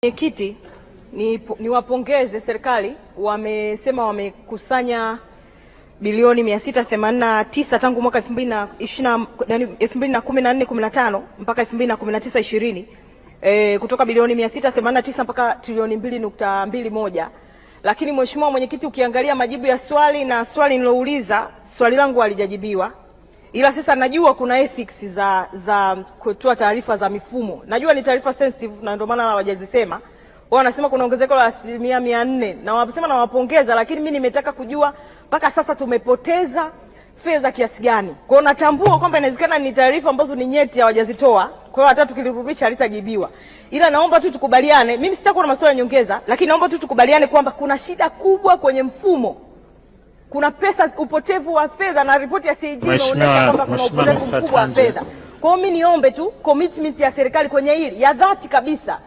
Mwenyekiti, niwapongeze serikali, wamesema wamekusanya bilioni 689 tangu mwaka 2014-15 mpaka 2019-20 kutoka bilioni 689 mpaka trilioni 2.21. Lakini Mheshimiwa Mwenyekiti, ukiangalia majibu ya swali na swali nilouliza, swali langu halijajibiwa. Ila sasa najua kuna ethics za kutoa taarifa za mifumo. Najua ni taarifa sensitive na ndio maana hawajazisema. Wao wanasema kuna ongezeko la 400% na wanasema nawapongeza, lakini mimi nimetaka kujua mpaka sasa tumepoteza fedha kiasi gani. Kwa hiyo natambua kwamba inawezekana ni taarifa ambazo ni nyeti hawajazitoa. Kwa hiyo hata tukilirudisha halitajibiwa. Ila naomba tu tukubaliane, mimi sitakuwa na maswali ya nyongeza, lakini naomba tu tukubaliane kwamba kuna shida kubwa kwenye mfumo. Kuna pesa, upotevu wa fedha, na ripoti ya CAG inaonyesha kwamba kuna upotevu mkubwa wa fedha. Kwa hiyo mimi niombe tu commitment ya serikali kwenye hili ya dhati kabisa